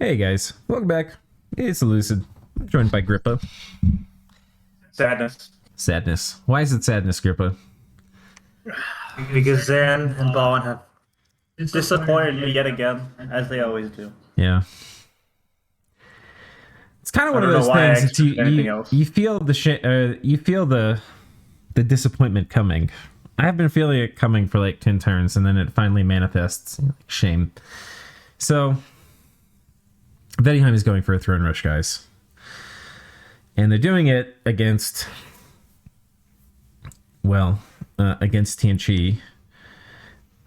Hey guys, welcome back. It's Lucid. I'm joined by Grippa. Sadness. Sadness. Why is it sadness, Grippa? Because Zan and Bowen have disappointed me yet again, as they always do. Yeah. It's kind of I one of don't know those why I things that expect anything else. you feel you feel the disappointment coming. I have been feeling it coming for like 10 turns, and then it finally manifests. Shame. So Vaetti is going for a throne rush, guys. And they're doing it against, against Tianchi.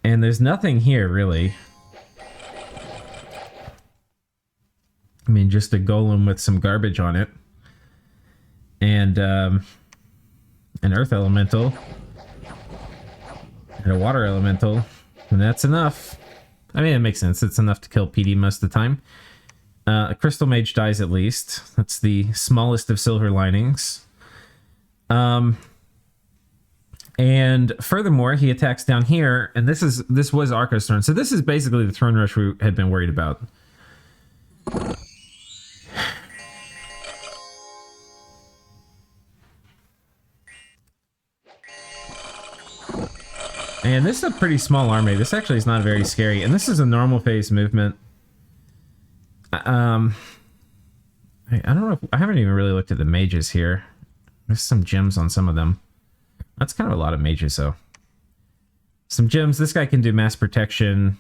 And there's nothing here, really. I mean, just a golem with some garbage on it. And an earth elemental. And a water elemental. And that's enough. I mean, it makes sense. It's enough to kill PD most of the time. A crystal mage dies at least. That's the smallest of silver linings. And furthermore, he attacks down here, and this was Arco's turn. So this is basically the throne rush we had been worried about. And this is a pretty small army. This actually is not very scary. And this is a normal phase movement. I don't know if I haven't even really looked at the mages here. There's some gems on some of them. That's kind of a lot of mages, though. Some gems. This guy can do mass protection.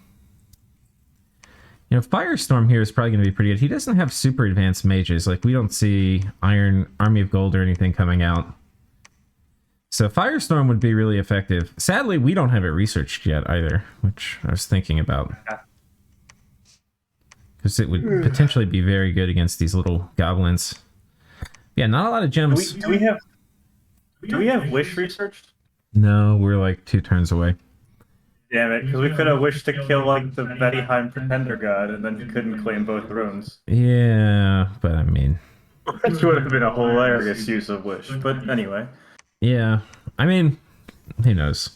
You know, Firestorm here is probably going to be pretty good. He doesn't have super advanced mages. Like, we don't see Iron Army of Gold or anything coming out. So Firestorm would be really effective. Sadly, we don't have it researched yet either, which I was thinking about. Because it would potentially be very good against these little goblins. Yeah, not a lot of gems. Do we have Wish researched? No, we're like 2 turns away. Damn it, because we could have wished to kill like the Vaetti Pretender God, and then you couldn't claim both thrones. Yeah, but I mean... Which would have been a hilarious use of Wish, but anyway. Yeah, I mean, who knows?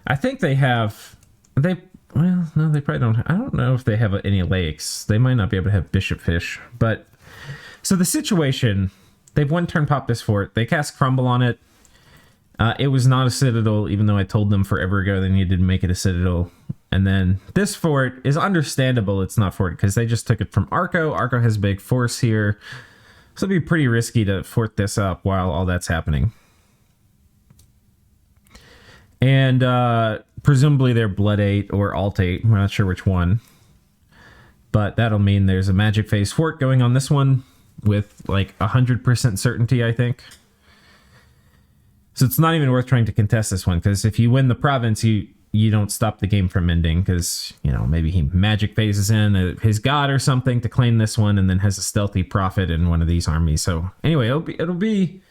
I think they have... Well, no, they probably don't. I don't know if they have any lakes. They might not be able to have bishop fish. But so the situation, they've 1 turn popped this fort. They cast Crumble on it. It was not a citadel, even though I told them forever ago they needed to make it a citadel. And then this fort is understandable. It's not fort because they just took it from Arco. Arco has big force here. So it'd be pretty risky to fort this up while all that's happening. And presumably they're Blood 8 or Alt 8. We're not sure which one. But that'll mean there's a Magic Phase fort going on this one with like 100% certainty, I think. So it's not even worth trying to contest this one, because if you win the province, you don't stop the game from ending, because, you know, maybe he Magic Phases in his god or something to claim this one and then has a stealthy prophet in one of these armies. So anyway, it'll be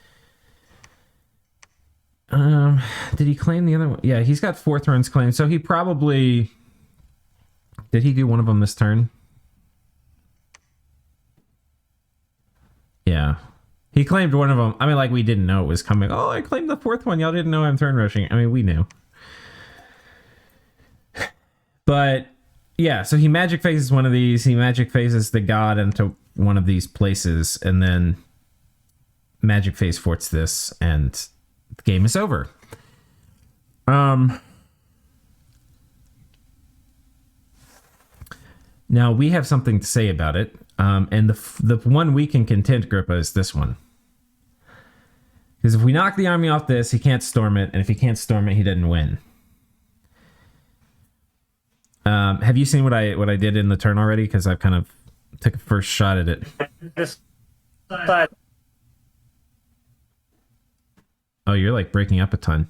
did he claim the other one? Yeah, he's got 4 thrones claimed. So he probably... Did he do one of them this turn? Yeah. He claimed one of them. I mean, like, we didn't know it was coming. Oh, I claimed the 4th one. Y'all didn't know I'm throne rushing. I mean, we knew. But, yeah, so he magic phases one of these. He magic phases the god into one of these places. And then magic phase forts this. And... the game is over. Now we have something to say about it, and the one we can contend, Grippa, is this one. Because if we knock the army off this, he can't storm it, and if he can't storm it, he doesn't win. Have you seen what I did in the turn already? Because I've kind of took a first shot at it. Oh, you're like breaking up a ton.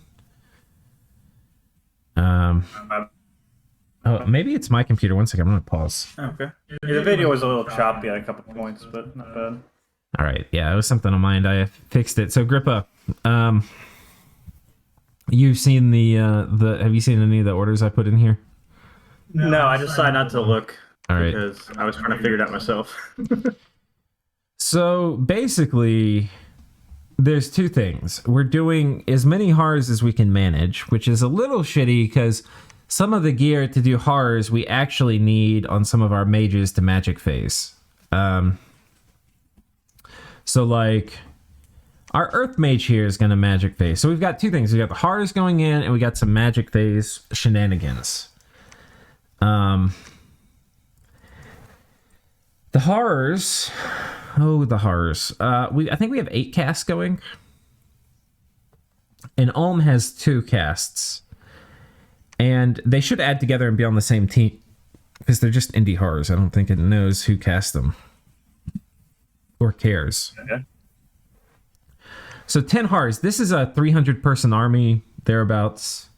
Oh, maybe it's my computer. 1 second, I'm gonna pause. Okay. Yeah, the video was a little choppy at a couple points, but not bad. All right, yeah, it was something on mind. I fixed it. So Grippa, you've seen the have you seen any of the orders I put in here? No, I decided not to look. All right. Because I was trying to figure it out myself. So basically, there's 2 things. We're doing as many HARs as we can manage, which is a little shitty because some of the gear to do horrors we actually need on some of our mages to magic phase. So like our earth mage here is going to magic phase. So we've got two things. We got the horrors going in and we got some magic phase shenanigans. The horrors. Oh, the horrors. I think we have 8 casts going. And Ulm has 2 casts. And they should add together and be on the same team. Because they're just indie horrors. I don't think it knows who cast them. Or cares. Okay. So 10 horrors. This is a 300-person army, thereabouts.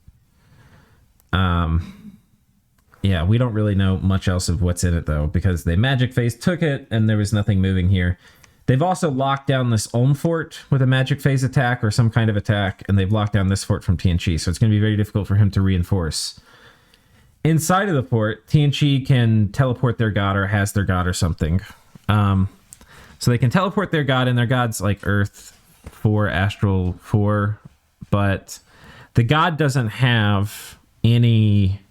Yeah, we don't really know much else of what's in it, though, because they magic phase took it, and there was nothing moving here. They've also locked down this Ulm fort with a magic phase attack or some kind of attack, and they've locked down this fort from TNC, so it's going to be very difficult for him to reinforce. Inside of the fort, TNC can teleport their god or has their god or something. So they can teleport their god, and their god's like Earth 4, Astral 4, but the god doesn't have any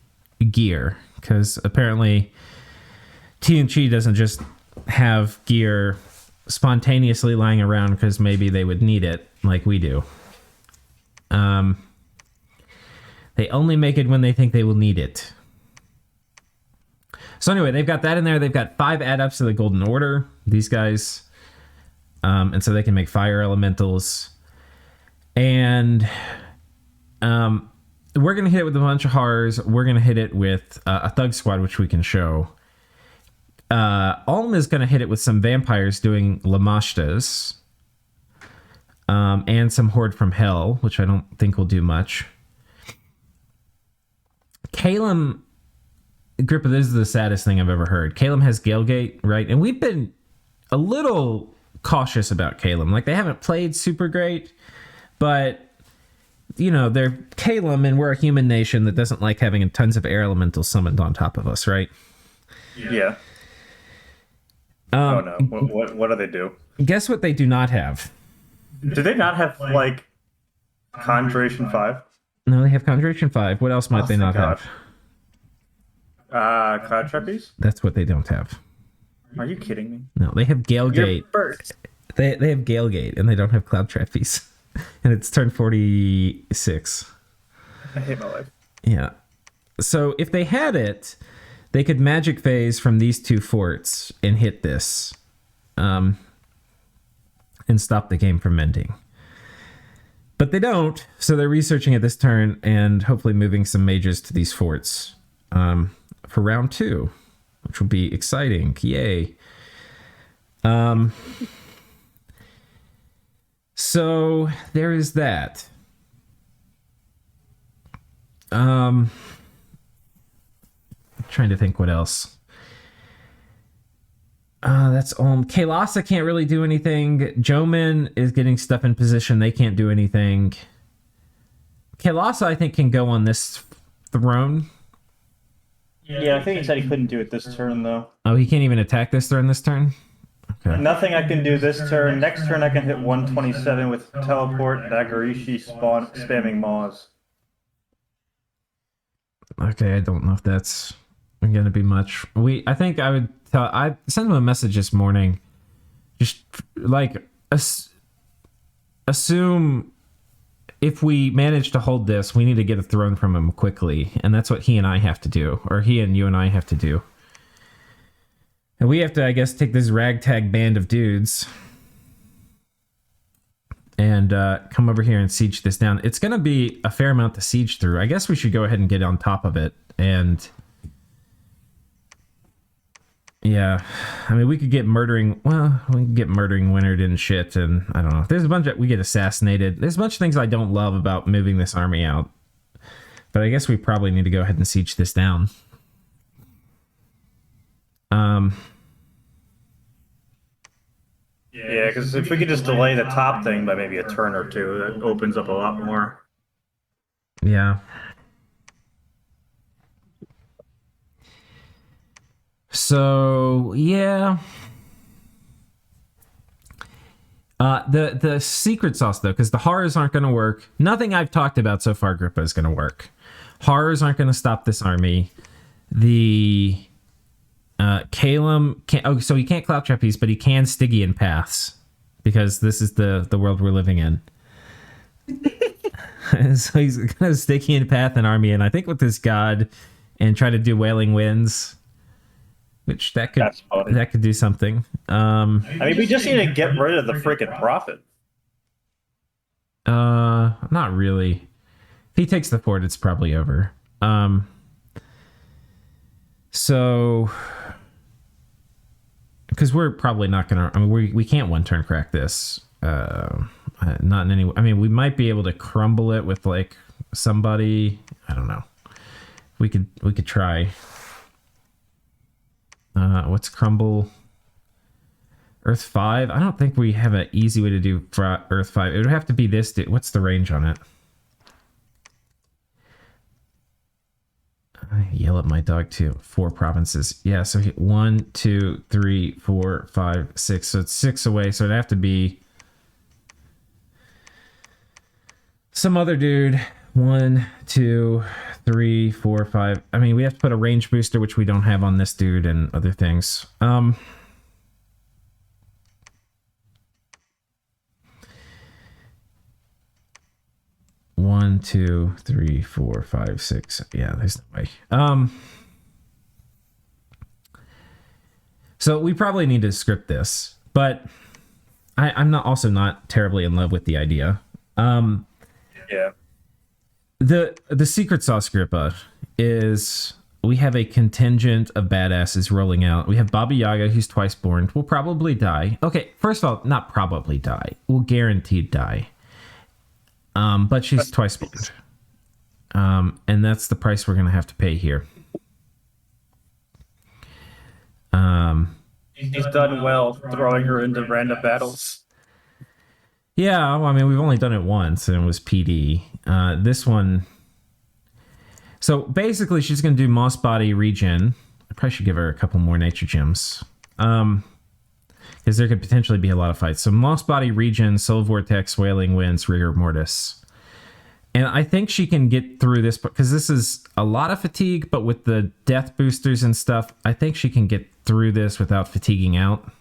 gear, because apparently TNC doesn't just have gear spontaneously lying around because maybe they would need it like we do. They only make it when they think they will need it. So anyway, they've got that in there. They've got 5 add-ups to the Golden Order, these guys. And so they can make fire elementals. And we're going to hit it with a bunch of horrors. We're going to hit it with a thug squad, which we can show. Ulm is going to hit it with some vampires doing Lamashtas. And some Horde from Hell, which I don't think will do much. Calum, Grippa, this is the saddest thing I've ever heard. Calum has Galegate, right? And we've been a little cautious about Calum. Like, they haven't played super great, but, you know, they're Calum, and we're a human nation that doesn't like having tons of air elementals summoned on top of us, right? Yeah. Oh, no. What do they do? Guess what they do not have? Do they not have, like, Conjuration 5? No, they have Conjuration 5. What else might they not have? Cloud Trapeze? That's what they don't have. Are you kidding me? No, they have Galegate. They have Galegate, and they don't have Cloud Trapeze. And it's turn 46. I hate my life. Yeah. So if they had it, they could magic phase from these 2 forts and hit this. And stop the game from ending. But they don't, so they're researching it this turn and hopefully moving some mages to these forts for round 2, which will be exciting. Yay. So there is that. Trying to think what else. That's Kaelasa can't really do anything. Joman is getting stuff in position. They can't do anything. Kaelasa, I think, can go on this throne. Yeah, I think he said he couldn't do it this turn, though. Oh, he can't even attack this throne this turn? Okay. Nothing I can do this turn. Next turn I can hit 127 with Teleport, Dagorishi, spamming Maws. Okay, I don't know if that's going to be much. I think I would tell... I sent him a message this morning. Just, like, assume if we manage to hold this, we need to get a throne from him quickly. And that's what he and I have to do. Or he and you and I have to do. And we have to, I guess, take this ragtag band of dudes and come over here and siege this down. It's going to be a fair amount to siege through. I guess we should go ahead and get on top of it. And yeah, I mean, we could get murdering. Well, we can get murdering Winard and shit. And I don't know. There's a bunch of, we get assassinated. There's a bunch of things I don't love about moving this army out. But I guess we probably need to go ahead and siege this down. Yeah, because if we could just delay the top thing by maybe a turn or two, that opens up a lot more. Yeah. So, yeah. The secret sauce, though, because the horrors aren't going to work. Nothing I've talked about so far, Grippa, is going to work. horrors aren't going to stop this army. The Calum can't. Oh, so he can't cloud trapeze, but he can Stygian paths because this is the world we're living in. So he's gonna Stygian path an army, and I think with this god, and try to do Wailing Winds, which that could do something. I mean, we just need to get rid of the freaking prophet. Not really. If he takes the fort, it's probably over. So, because we're probably not gonna. I mean, we can't one turn crack this. Not in any. I mean, we might be able to crumble it with like somebody. I don't know. We could try. What's crumble? Earth 5? I don't think we have an easy way to do Earth 5. It would have to be this. What's the range on it? I yell at my dog too. 4 provinces. Yeah, so 1, 2, 3, 4, 5, 6. So it's 6 away. So it'd have to be some other dude. 1, 2, 3, 4, 5. I mean, we have to put a range booster, which we don't have on this dude, and other things. 1, 2, 3, 4, 5, 6. Yeah, there's no way. So we probably need to script this, but I'm not terribly in love with the idea. Yeah. The secret sauce Grippa is we have a contingent of badasses rolling out. We have Baba Yaga, who's twice born, will probably die. Okay, first of all, not probably die. Will guaranteed die. But she's twice born. And that's the price we're gonna have to pay here. He's done well throwing her into random battles. Yeah, well, I mean, we've only done it once, and it was PD. This one... So, basically, she's going to do Moss Body regen. I probably should give her a couple more Nature Gems. Because there could potentially be a lot of fights. So, Moss Body regen, Soul Vortex, Wailing Winds, Rigor Mortis. And I think she can get through this, because this is a lot of fatigue, but with the death boosters and stuff, I think she can get through this without fatiguing out.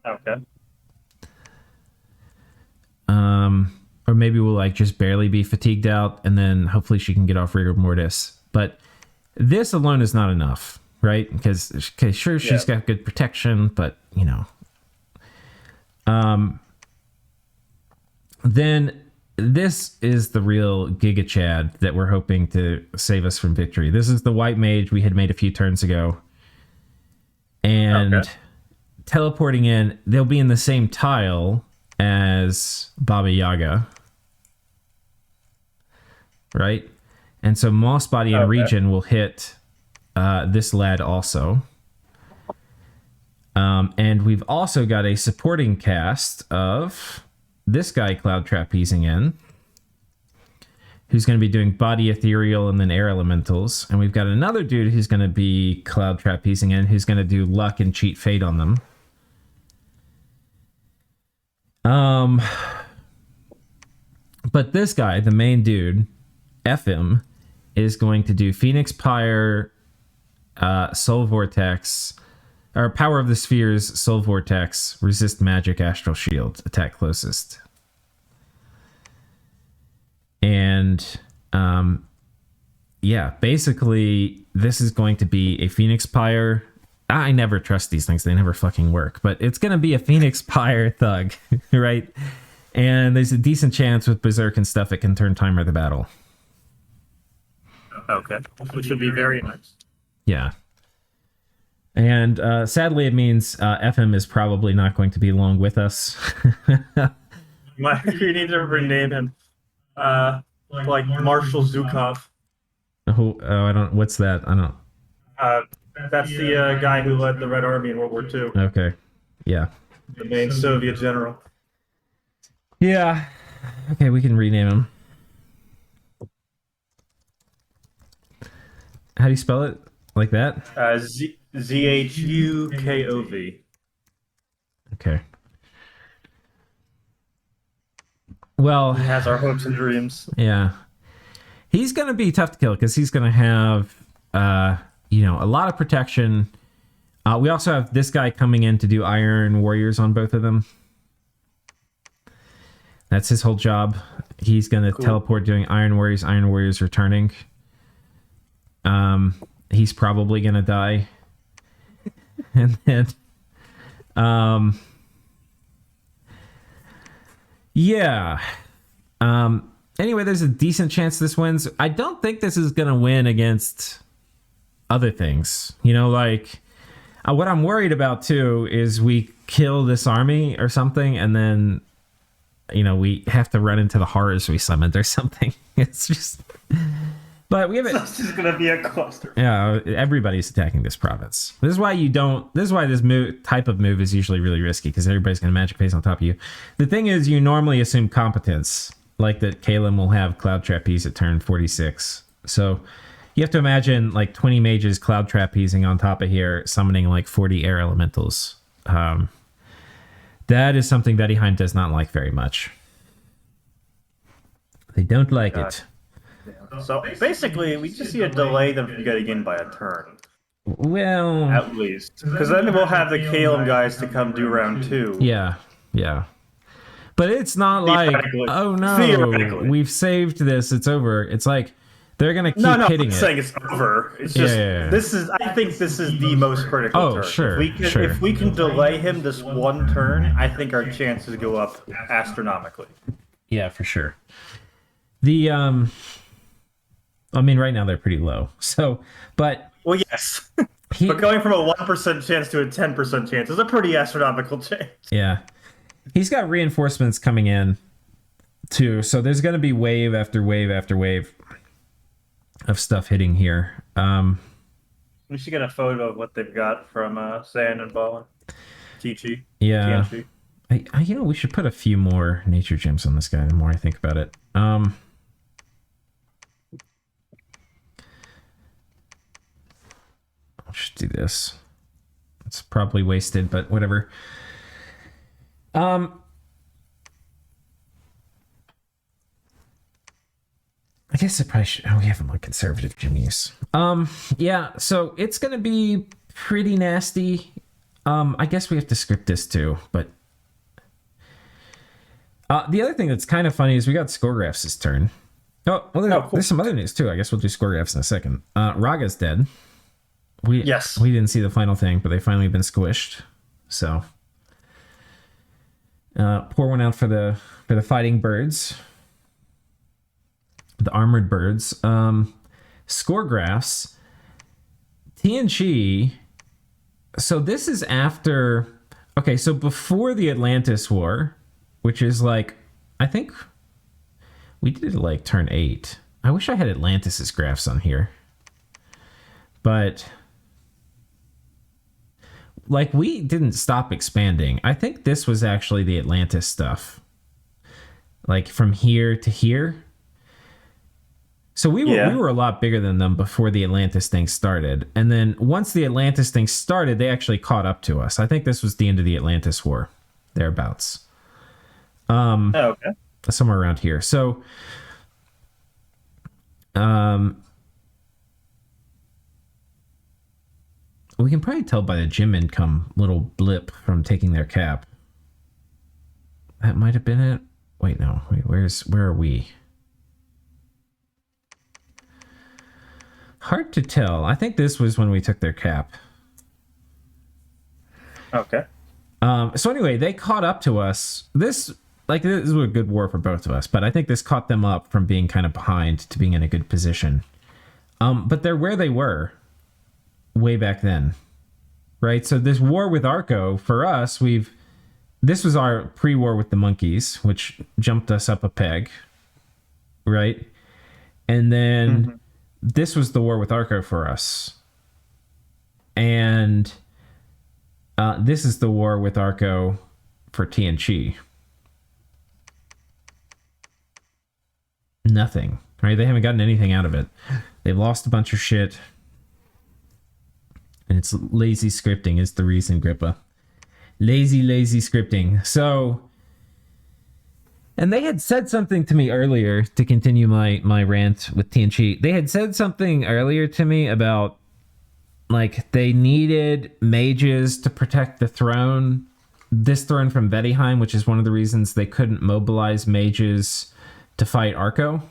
Okay. Or maybe we'll like just barely be fatigued out, and then hopefully she can get off Rigor Mortis. But this alone is not enough, right? Because sure, she's got good protection, but you know. Then this is the real Giga Chad that we're hoping to save us from victory. This is the white mage we had made a few turns ago, and teleporting in, they'll be in the same tile as Baba Yaga, right? And so Moss Body and Regen will hit this lad also. And we've also got a supporting cast of this guy Cloud Trapezing in, who's going to be doing Body Ethereal and then Air Elementals. And we've got another dude who's going to be Cloud Trapezing in, who's going to do Luck and Cheat Fate on them. But this guy, the main dude, FM, is going to do Phoenix Pyre, Soul Vortex, or Power of the Spheres, Soul Vortex, Resist Magic, Astral Shield, attack closest. And, yeah, basically, this is going to be a Phoenix Pyre. I never trust these things. They never fucking work. But it's going to be a Phoenix Pyre thug, right? And there's a decent chance with Berserk and stuff it can turn Timer of the Battle. Okay. Which would be very nice. Yeah. And sadly, it means FM is probably not going to be long with us. We need to rename him. Like Marshal Zukov. Oh, I don't... What's that? I don't... That's the guy who led the Red Army in World War II. Okay. Yeah. The main Soviet general. Yeah. Okay, we can rename him. How do you spell it? Like that? Zhukov. Okay. Well... He has our hopes and dreams. Yeah. He's going to be tough to kill because he's going to have, a lot of protection. We also have this guy coming in to do Iron Warriors on both of them. That's his whole job. He's going to teleport doing Iron Warriors returning. He's probably going to die. And then, anyway, there's a decent chance this wins. I don't think this is going to win against other things. What I'm worried about, too, is we kill this army or something, and then, we have to run into the horrors we summoned or something. It's just... But we have it. It's just gonna be a cluster. Yeah, everybody's attacking this province. This is why this type of move is usually really risky, because everybody's gonna magic phase on top of you. The thing is, you normally assume competence, like that Kalem will have Cloud Trapeze at turn 46. So you have to imagine like 20 mages Cloud Trapezing on top of here, summoning like 40 air elementals. That is something Vaetti does not like very much. They don't like it. So basically, we just need to delay them from getting in by a turn. Well, at least, because then we'll have the Kalem guys to come do round 2. Yeah. But it's not like, oh no, we've saved this, it's over. It's like they're gonna keep hitting it. I'm saying it's over. It's just this is. I think this is the most critical turn. Sure. If we can delay him this one turn, I think our chances go up astronomically. Yeah, for sure. Right now they're pretty low. But yes. But going from a 1% chance to a 10% chance is a pretty astronomical change. Yeah. He's got reinforcements coming in, too. So there's going to be wave after wave after wave of stuff hitting here. We should get a photo of what they've got from Sand and Ballin. Chi-Chi. Yeah. We should put a few more nature gems on this guy the more I think about it. I'll just do this. It's probably wasted, but whatever. I guess it probably should... Oh, we have more conservative gem use. So it's going to be pretty nasty. I guess we have to script this too, but... the other thing that's kind of funny is we got score graphs this turn. There's some other news too. I guess we'll do score graphs in a second. Raga's dead. We didn't see the final thing, but they finally been squished. So pour one out for the fighting birds, the armored birds. Score graphs. TNG. So this is after. Okay, so before the Atlantis War, which is like, I think we did it like turn 8. I wish I had Atlantis' graphs on here, but. Like, we didn't stop expanding. I think this was actually the Atlantis stuff. Like, from here to here. So we were a lot bigger than them before the Atlantis thing started. And then once the Atlantis thing started, they actually caught up to us. I think this was the end of the Atlantis War. Thereabouts. Okay. Somewhere around here. So... we can probably tell by the gym income little blip from taking their cap. That might have been it. Wait, no. Wait, where are we? Hard to tell. I think this was when we took their cap. Okay. So anyway, they caught up to us. This was a good war for both of us, but I think this caught them up from being kind of behind to being in a good position. But they're where they were way back then, right? So this war with Arco, for us, this was our pre-war with the monkeys, which jumped us up a peg, right? And then this was the war with Arco for us. And this is the war with Arco for TNG. Nothing, right? They haven't gotten anything out of it. They've lost a bunch of shit. And it's lazy scripting is the reason, Grippa. Lazy scripting. So, And they had said something to me earlier to continue my rant with TNG. They had said something earlier to me about like they needed mages to protect the throne, this throne from Vettiheim, which is one of the reasons they couldn't mobilize mages to fight Arco,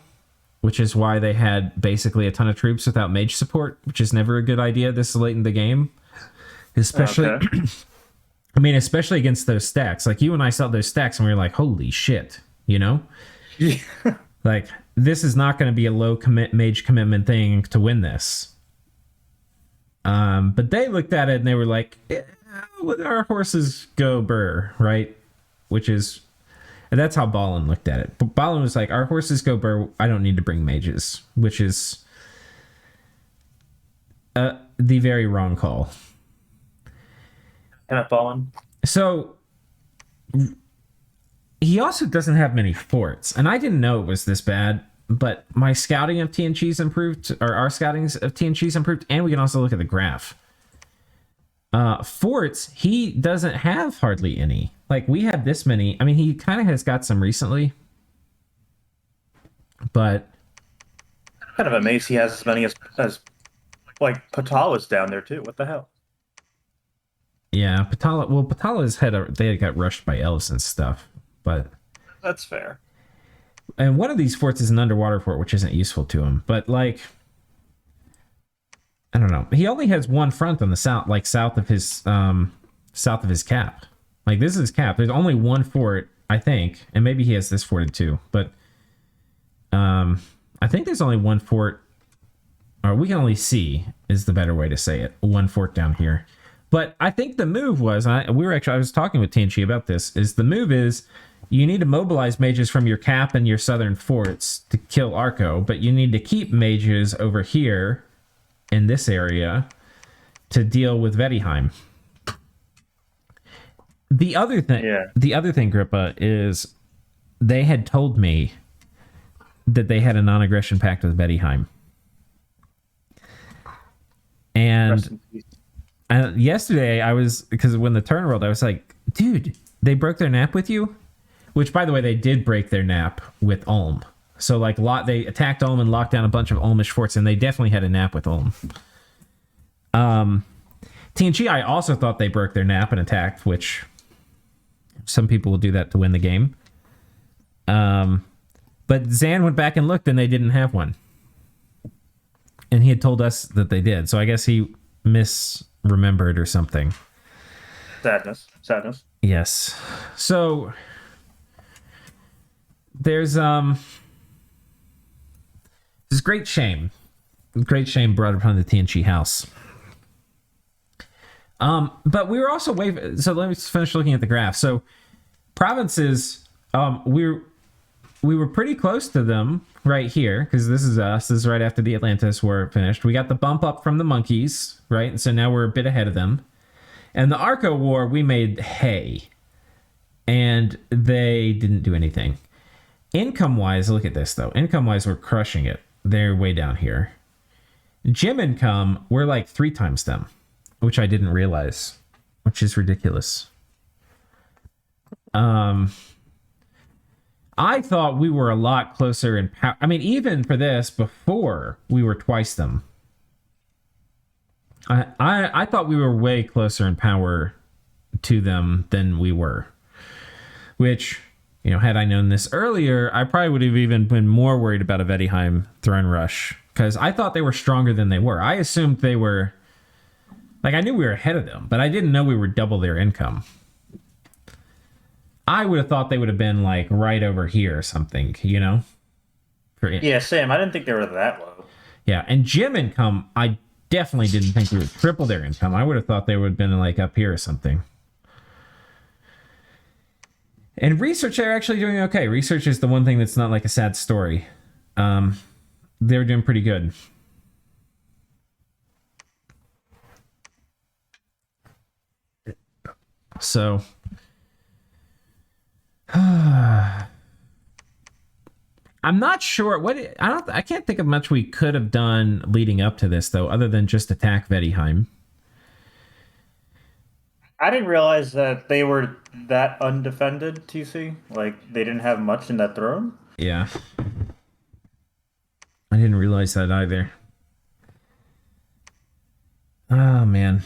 which is why they had basically a ton of troops without mage support, which is never a good idea this late in the game. Especially, okay. I mean, especially against those stacks. Like, you and I saw those stacks and we were like, holy shit, you know? Yeah. Like, this is not going to be a low mage commitment thing to win this. But they looked at it and they were like, let our horses go burr, right? Which is, and that's how Balin looked at it. But Balin was like, our horses go burr, I don't need to bring mages, which is the very wrong call. Kind of Balin. So, he also doesn't have many forts, and I didn't know it was this bad, but my scouting of TNG's improved, or our scoutings of TNG's improved, and we can also look at the graph. Forts, he doesn't have hardly any. Like, we have this many. I mean, he kind of has got some recently, but I'm kind of amazed he has as many as like Patala's down there too. What the hell? Yeah, Patala's they had got rushed by elves and stuff, but that's fair. And one of these forts is an underwater fort, which isn't useful to him. But like, I don't know. He only has one front on the south, like south of his cap. Like, this is his cap. There's only one fort, I think, and maybe he has this forted too. But I think there's only one fort, or we can only see is the better way to say it. One fort down here. But I think the move was, I was talking with TNG about this, is the move is you need to mobilize mages from your cap and your southern forts to kill Arco, but you need to keep mages over here in this area to deal with Vettiheim. The other thing, Grippa, is they had told me that they had a non-aggression pact with Vettiheim. And yesterday, because when the turn rolled, I was like, dude, they broke their nap with you? Which, by the way, they did break their nap with Ulm. So, like, they attacked Ulm and locked down a bunch of Ulmish forts, and they definitely had a nap with Ulm. TNG, I also thought they broke their nap and attacked, which some people will do that to win the game. But Zan went back and looked, and they didn't have one. And he had told us that they did. So I guess he misremembered or something. Sadness. Yes. So there's this great shame brought upon the TNG house. But we were also so let me finish looking at the graph. So provinces, we were pretty close to them right here, because this is us. This is right after the Atlantis War finished. We got the bump up from the monkeys, right? And so now we're a bit ahead of them. And the Arco War, we made hay. And they didn't do anything. Income-wise, look at this, though. Income-wise, we're crushing it. They're way down here. Gym income, we're like 3 times them, which I didn't realize, which is ridiculous. I thought we were a lot closer in power. I mean, even for this, before, we were twice them. I thought we were way closer in power to them than we were. Which, you know, had I known this earlier, I probably would have even been more worried about a Vettiheim throne rush. Because I thought they were stronger than they were. I assumed they were... Like, I knew we were ahead of them, but I didn't know we were double their income. I would have thought they would have been, like, right over here or something, you know? Yeah, same. I didn't think they were that low. Yeah, and gym income, I definitely didn't think we would triple their income. I would have thought they would have been, like, up here or something. And research, they're actually doing okay. Research is the one thing that's not, like, a sad story. They're doing pretty good. So... I'm not sure I can't think of much we could have done leading up to this, though, other than just attack Vettiheim. I didn't realize that they were that undefended, TC. Like, they didn't have much in that throne. Yeah. I didn't realize that either. Oh, man.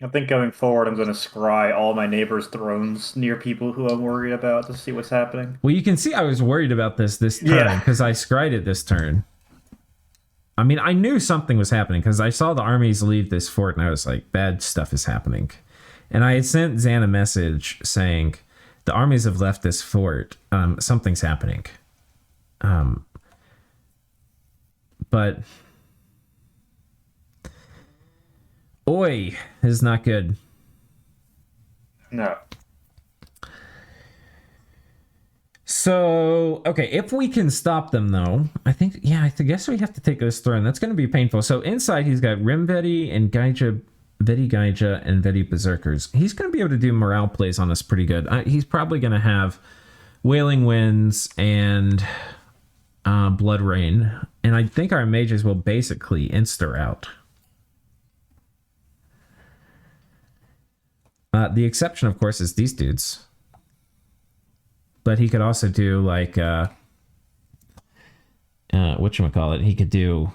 I think going forward, I'm going to scry all my neighbors' thrones near people who I'm worried about to see what's happening. Well, you can see I was worried about this turn Yeah. because I scried it this turn. I mean, I knew something was happening because I saw the armies leave this fort and I was like, bad stuff is happening. And I had sent Zan a message saying, the armies have left this fort. Something's happening. But oi, this is not good. No. So, okay, if we can stop them, though, I guess we have to take this throne. That's going to be painful. So inside, he's got Rim Vaetti and Gaija, Vaetti Gaija, and Vaetti Berserkers. He's going to be able to do morale plays on us pretty good. He's probably going to have Wailing Winds and Blood Rain. And I think our mages will basically insta out. The exception, of course, is these dudes. But he could also do like whatchamacallit, he could do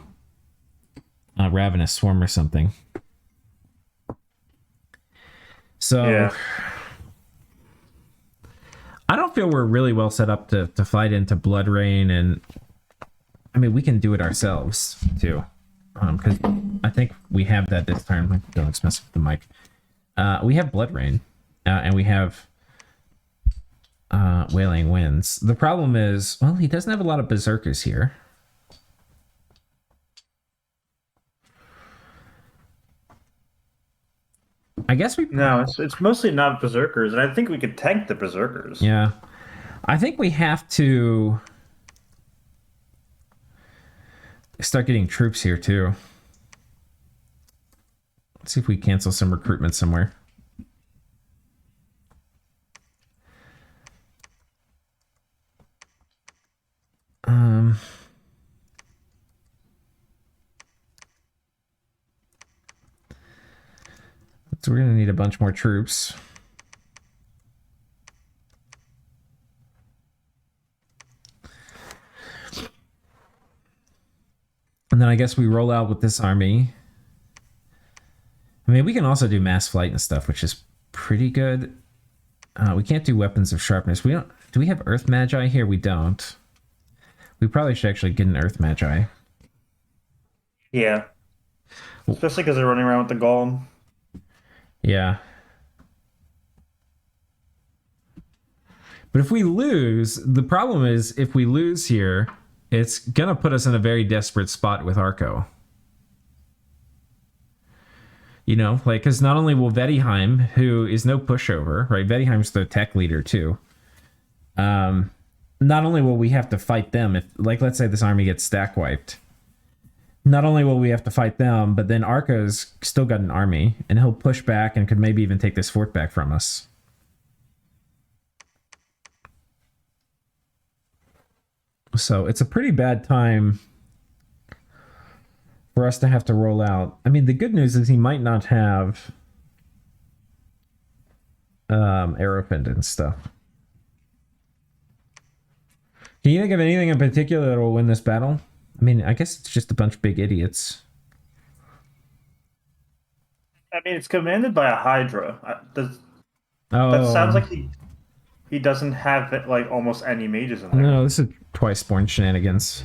Ravenous Swarm or something. So Yeah. I don't feel we're really well set up to fight into Blood Rain, and I mean we can do it ourselves too. Because I think we have that this time. Don't mess with the mic. We have Blood Rain, and we have Wailing Winds. The problem is, well, he doesn't have a lot of Berserkers here. I guess we... No, it's mostly not berserkers, and I think we could tank the berserkers. Yeah. I think we have to start getting troops here, too. Let's see if we cancel some recruitment somewhere. So we're going to need a bunch more troops. And then I guess we roll out with this army. I mean, we can also do mass flight and stuff, which is pretty good. We can't do weapons of sharpness. We don't. Do we have Earth Magi here? We don't. We probably should actually get an Earth Magi. Yeah. Especially because they're running around with the golem. Yeah. But if we lose, the problem is if we lose here, it's going to put us in a very desperate spot with Arco. You know, like, because not only will Vettiheim, who is no pushover, right? Vettiheim's the tech leader too. Not only will we have to fight them, if, like, let's say this army gets stack wiped. Not only will we have to fight them, but then Arco's still got an army, and he'll push back and could maybe even take this fort back from us. So it's a pretty bad time for us to have to roll out. I mean, the good news is he might not have arrow pendant stuff. Can you think of anything in particular that will win this battle? I mean, I guess it's just a bunch of big idiots. I mean, it's commanded by a Hydra. That Oh, sounds like he doesn't have like almost any mages in there. no, this is twice born shenanigans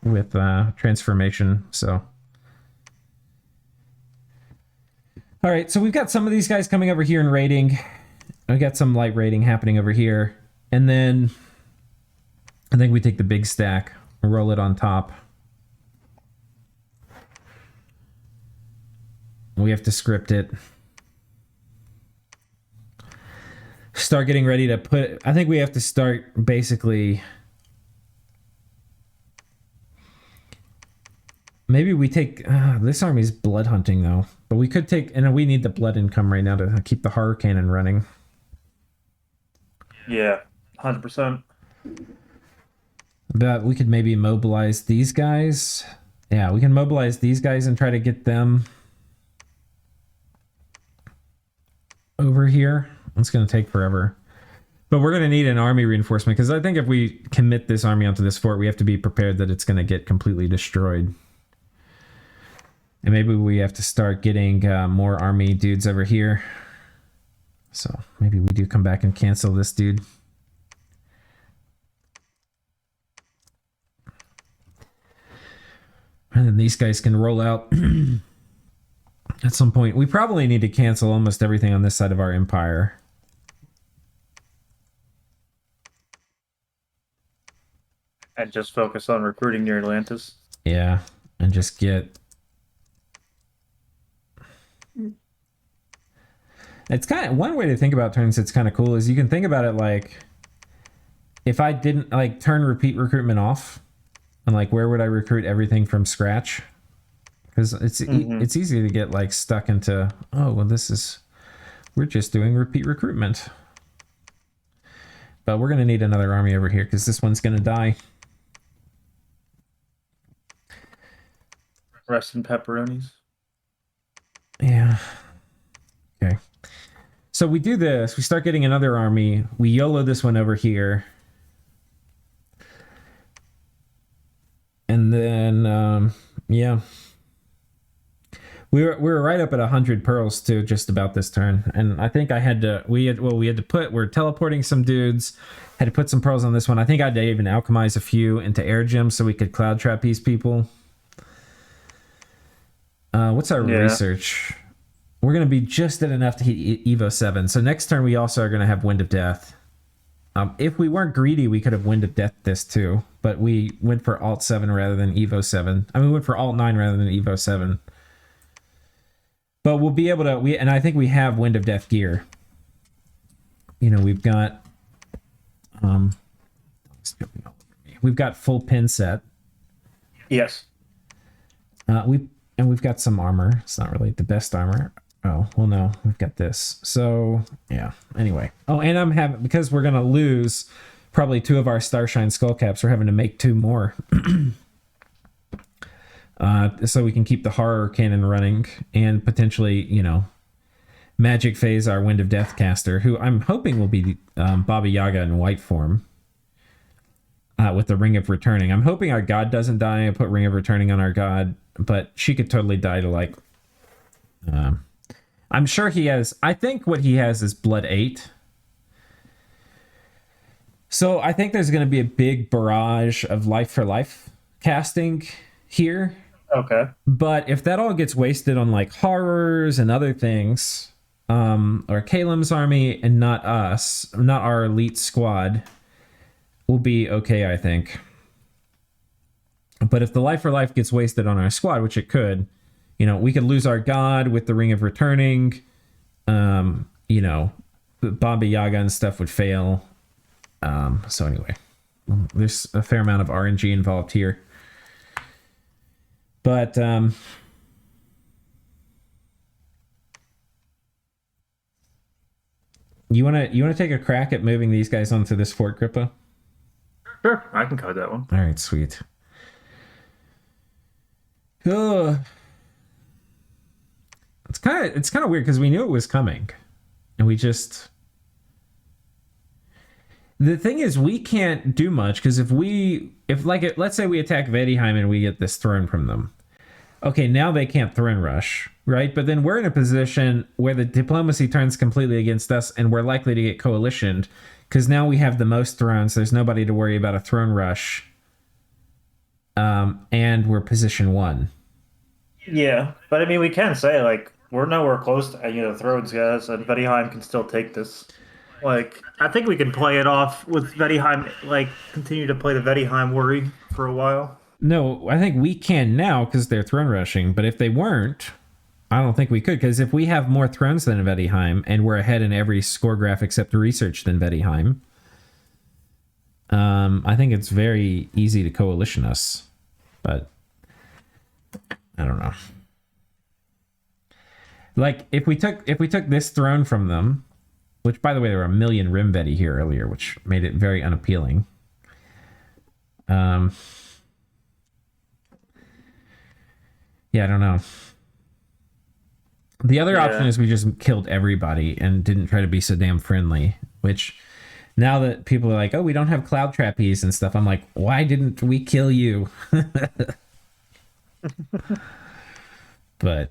with transformation. So, all right, so we've got some of these guys coming over here and raiding. We got some light raiding happening over here, and then I think we take the big stack and roll it on top. We have to script it. Start getting ready to put... I think we have to start basically... Maybe we take... this army's blood hunting, though. But we could take... And we need the blood income right now to keep the horror cannon running. Yeah, 100%. But we could maybe mobilize these guys. Yeah, we can mobilize these guys and try to get them over here. It's going to take forever. But we're going to need an army reinforcement because I think if we commit this army onto this fort, we have to be prepared that it's going to get completely destroyed. And maybe we have to start getting more army dudes over here. So maybe we do come back and cancel this dude. And then these guys can roll out at some point. We probably need to cancel almost everything on this side of our empire. And just focus on recruiting near Atlantis. Yeah, and just get... It's kind of... One way to think about turns that's kind of cool is you can think about it like... If I didn't, like, turn repeat recruitment off, and, like, where would I recruit everything from scratch? Because it's easy to get, like, stuck into, oh, well, this is... We're just doing repeat recruitment. But we're going to need another army over here, because this one's going to die. Rest in pepperonis. Yeah. Okay. So we do this. We start getting another army. We YOLO this one over here. And then, yeah. We were right up at 100 pearls too, just about this turn. And I think I had to, we're teleporting some dudes, had to put some pearls on this one. I think I had to even alchemize a few into air gems so we could cloud trap these people. What's our research? We're going to be just at enough to hit Evo 7. So next turn we also are going to have Wind of Death. If we weren't greedy, we could have Wind of Death this too. But we went for Alt 7 rather than Evo 7. I mean, we went for Alt 9 rather than Evo 7. But we'll be able to... And I think we have Wind of Death gear. You know, we've got... we've got full pin set. Yes. We've got some armor. It's not really the best armor. Oh, well, no, we've got this. So, yeah. Anyway. Oh, and I'm having... Because we're going to lose probably 2 of our Starshine Skullcaps, we're having to make 2 more. So we can keep the horror cannon running and potentially, you know, magic phase our Wind of Death caster, who I'm hoping will be Baba Yaga in white form with the Ring of Returning. I'm hoping our god doesn't die. I put Ring of Returning on our god, but she could totally die to, like... I'm sure he has... I think what he has is Blood 8. So I think there's going to be a big barrage of Life for Life casting here. Okay. But if that all gets wasted on, like, horrors and other things, or Kalim's army and not us, not our elite squad, we'll be okay, I think. But if the Life for Life gets wasted on our squad, which it could, you know, we could lose our god with the Ring of Returning. You know, Baba Yaga and stuff would fail. So anyway, there's a fair amount of RNG involved here. But you wanna take a crack at moving these guys onto this fort, Grippa? Sure, I can code that one. All right, sweet. Oh. It's kind of weird because we knew it was coming, and we just... The thing is, we can't do much because let's say we attack Vaetti and we get this throne from them. Okay, now they can't throne rush, right? But then we're in a position where the diplomacy turns completely against us, and we're likely to get coalitioned because now we have the most thrones. There's nobody to worry about a throne rush, and we're position 1. Yeah, but I mean, we can say, like, we're nowhere close to any of the thrones, guys, and Vettiheim can still take this. Like, I think we can play it off with Vettiheim, like, continue to play the Vettiheim worry for a while. No, I think we can now because they're throne rushing, but if they weren't, I don't think we could, because if we have more thrones than Vettiheim, and we're ahead in every score graph except research than Vettiheim, I think it's very easy to coalition us, but I don't know. Like, if we took this throne from them, which, by the way, there were a million Rim Vetti here earlier, which made it very unappealing. Yeah, I don't know. The other option Yeah. is we just killed everybody and didn't try to be so damn friendly, which now that people are like, oh, we don't have cloud trapeze and stuff, I'm like, why didn't we kill you? But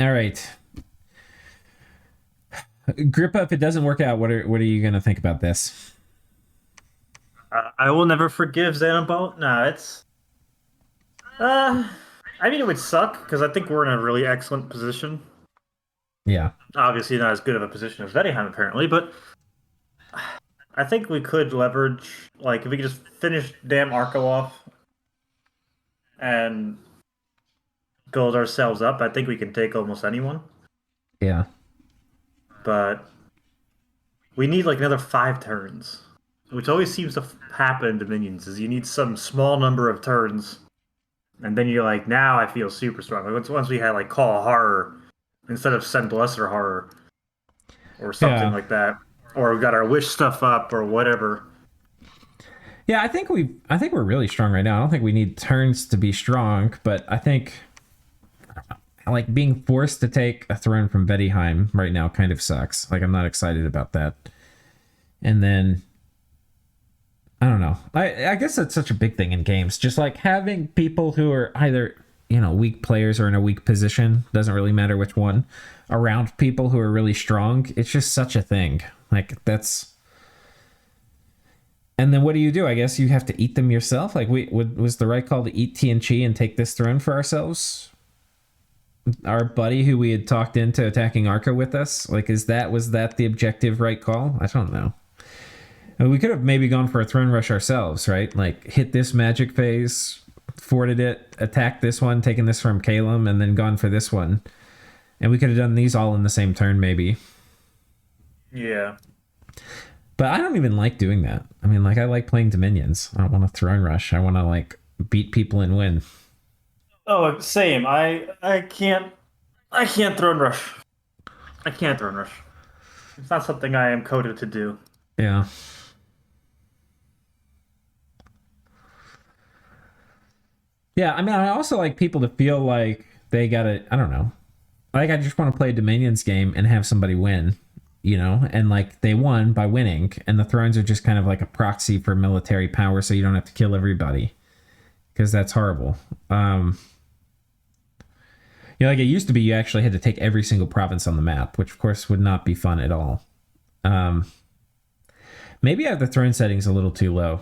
all right. Grippa, if it doesn't work out, what are you gonna think about this? I will never forgive Xanabalt. Nah, it's uh I mean it would suck because I think we're in a really excellent position. Yeah. Obviously not as good of a position as Vettiheim apparently, but I think we could leverage like if we could just finish damn Arco off and build ourselves up, I think we can take almost anyone. Yeah. But we need like another 5 turns, which always seems to happen to minions. Is you need some small number of turns, and then you're like, now I feel super strong. Like once we had like Call Horror instead of Send Lesser Horror or something Yeah. like that, or we got our wish stuff up or whatever. Yeah, I think we're really strong right now. I don't think we need turns to be strong, but I think like being forced to take a throne from Bettyheim right now kind of sucks. Like I'm not excited about that. And then I don't know. I guess that's such a big thing in games. Just like having people who are either, weak players or in a weak position, doesn't really matter which one, around people who are really strong. It's just such a thing. Like that's and then what do? I guess you have to eat them yourself. Like was the right call to eat TNG and take this throne for ourselves? Our buddy who we had talked into attacking Arca with us? Like was that the objective right call? I don't know. We could have maybe gone for a throne rush ourselves, right? Like hit this magic phase, forted it, attacked this one, taken this from Calum, and then gone for this one. And we could have done these all in the same turn, maybe. Yeah. But I don't even like doing that. I mean, like I like playing Dominions. I don't want to throne rush. I want to like beat people and win. Oh, same. I can't throne rush. I can't throne rush. It's not something I am coded to do. Yeah. Yeah, I mean, I also like people to feel like they gotta, I don't know. Like I just want to play a Dominions game and have somebody win, and like they won by winning, and the thrones are just kind of like a proxy for military power, so you don't have to kill everybody because that's horrible. Like it used to be, you actually had to take every single province on the map, which of course would not be fun at all. Um, Maybe I have the throne settings a little too low,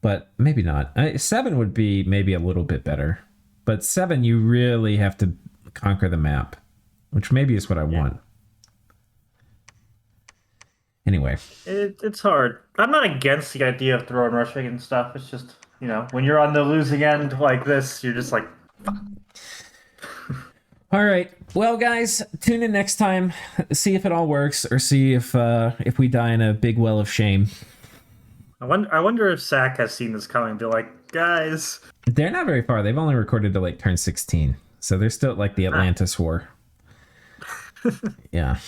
but maybe not. 7 would be maybe a little bit better, but 7 you really have to conquer the map, which maybe is what I want. Anyway, It's hard. I'm not against the idea of throwing rushing and stuff. It's just, when you're on the losing end like this, you're just like, all right. Well, guys, tune in next time. See if it all works, or see if we die in a big well of shame. I wonder if Sack has seen this coming and be like, guys. They're not very far. They've only recorded to like turn 16, so they're still at, like the Atlantis War. Yeah.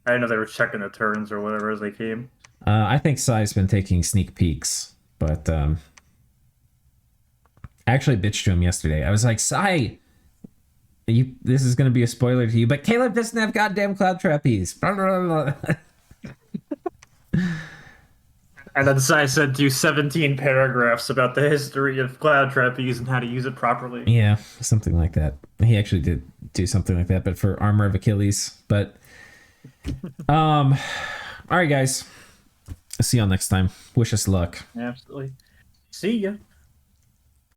I didn't know they were checking the turns or whatever as they came. I think Sai's been taking sneak peeks, but I actually bitched to him yesterday. I was like, Sai, this is going to be a spoiler to you, but Caleb doesn't have goddamn cloud trapeze. Blah, blah, blah. And then Sai sent you 17 paragraphs about the history of cloud trapeze and how to use it properly. Yeah, something like that. He actually did do something like that, but for Armor of Achilles. But all right, guys. See y'all next time. Wish us luck. Absolutely. See ya.